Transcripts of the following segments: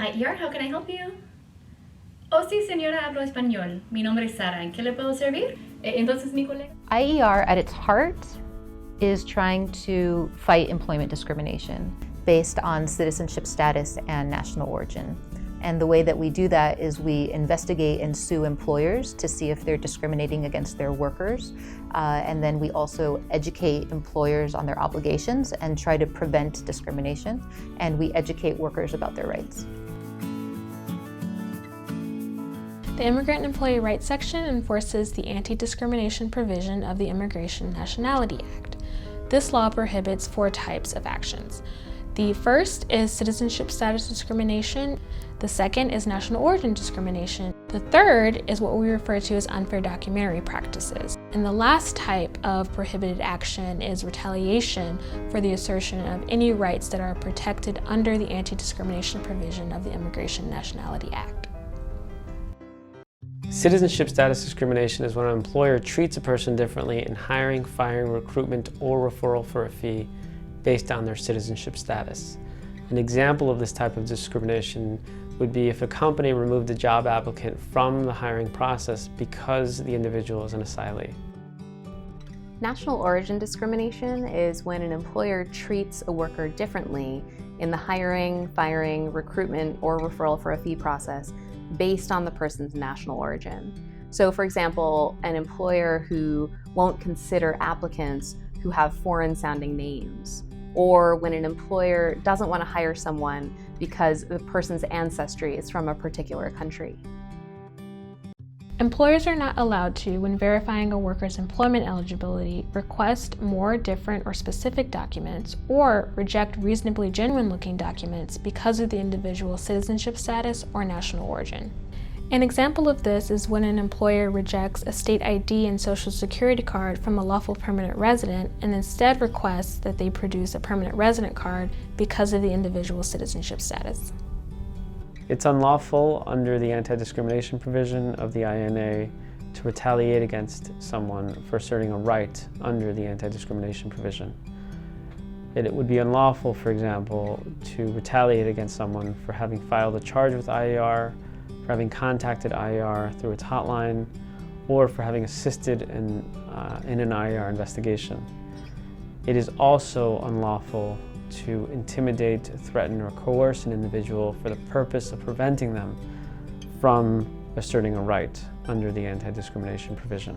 IER, how can I help you? Oh, sí, señora, hablo español. Mi nombre es Sara. ¿En qué le puedo servir? Entonces, mi colega... IER at its heart is trying to fight employment discrimination based on citizenship status and national origin. And the way that we do that is we investigate and sue employers to see if they're discriminating against their workers. And then we also educate employers on their obligations and try to prevent discrimination. And we educate workers about their rights. The Immigrant and Employee Rights section enforces the anti-discrimination provision of the Immigration and Nationality Act. This law prohibits 4 types of actions. The first is citizenship status discrimination. The second is national origin discrimination. The third is what we refer to as unfair documentary practices. And the last type of prohibited action is retaliation for the assertion of any rights that are protected under the anti-discrimination provision of the Immigration and Nationality Act. Citizenship status discrimination is when an employer treats a person differently in hiring, firing, recruitment, or referral for a fee based on their citizenship status. An example of this type of discrimination would be if a company removed a job applicant from the hiring process because the individual is an asylee. National origin discrimination is when an employer treats a worker differently in the hiring, firing, recruitment, or referral for a fee process based on the person's national origin. So for example, an employer who won't consider applicants who have foreign-sounding names, or when an employer doesn't want to hire someone because the person's ancestry is from a particular country. Employers are not allowed to, when verifying a worker's employment eligibility, request more different or specific documents or reject reasonably genuine-looking documents because of the individual's citizenship status or national origin. An example of this is when an employer rejects a state ID and social security card from a lawful permanent resident and instead requests that they produce a permanent resident card because of the individual's citizenship status. It's unlawful under the anti-discrimination provision of the INA to retaliate against someone for asserting a right under the anti-discrimination provision. It would be unlawful, for example, to retaliate against someone for having filed a charge with IER, for having contacted IER through its hotline, or for having assisted in an IER investigation. It is also unlawful to intimidate, threaten, or coerce an individual for the purpose of preventing them from asserting a right under the anti-discrimination provision.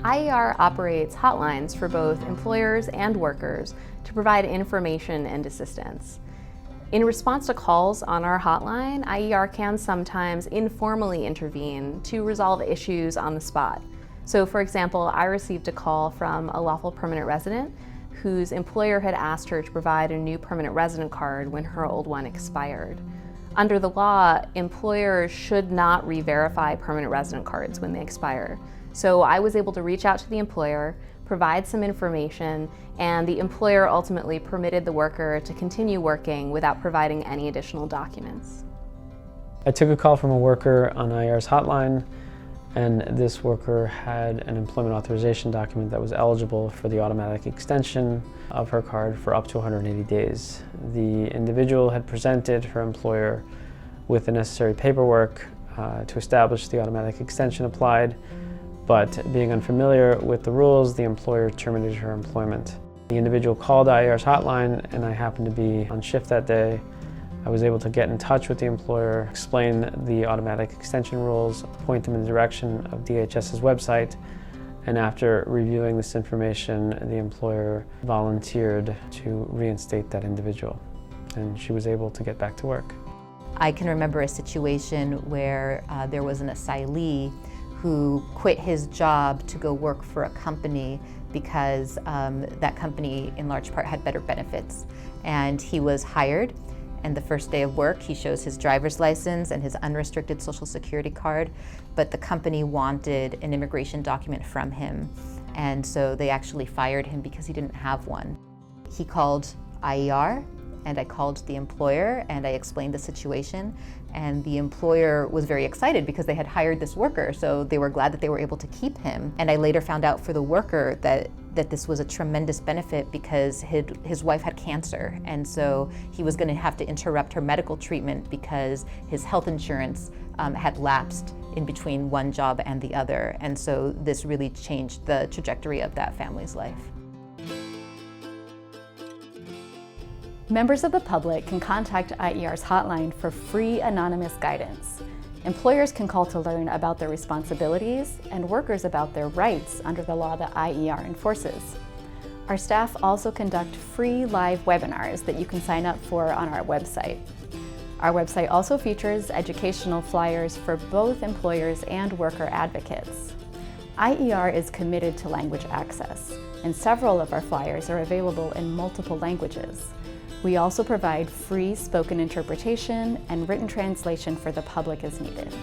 IER operates hotlines for both employers and workers to provide information and assistance. In response to calls on our hotline, IER can sometimes informally intervene to resolve issues on the spot. So for example, I received a call from a lawful permanent resident whose employer had asked her to provide a new permanent resident card when her old one expired. Under the law, employers should not re-verify permanent resident cards when they expire. So I was able to reach out to the employer, provide some information, and the employer ultimately permitted the worker to continue working without providing any additional documents. I took a call from a worker on IER's hotline, and this worker had an employment authorization document that was eligible for the automatic extension of her card for up to 180 days. The individual had presented her employer with the necessary paperwork to establish the automatic extension applied, but being unfamiliar with the rules, the employer terminated her employment. The individual called IER's hotline, and I happened to be on shift that day. I was able to get in touch with the employer, explain the automatic extension rules, point them in the direction of DHS's website, and after reviewing this information, the employer volunteered to reinstate that individual, and she was able to get back to work. I can remember a situation where there was an asylee who quit his job to go work for a company because that company in large part had better benefits. And he was hired, and the first day of work he shows his driver's license and his unrestricted social security card, but the company wanted an immigration document from him, and so they actually fired him because he didn't have one. He called IER, and I called the employer and I explained the situation, and the employer was very excited because they had hired this worker, so they were glad that they were able to keep him. And I later found out for the worker that this was a tremendous benefit because his wife had cancer, and so he was going to have to interrupt her medical treatment because his health insurance had lapsed in between one job and the other, and so this really changed the trajectory of that family's life. Members of the public can contact IER's hotline for free anonymous guidance. Employers can call to learn about their responsibilities and workers about their rights under the law that IER enforces. Our staff also conduct free live webinars that you can sign up for on our website. Our website also features educational flyers for both employers and worker advocates. IER is committed to language access, and several of our flyers are available in multiple languages. We also provide free spoken interpretation and written translation for the public as needed.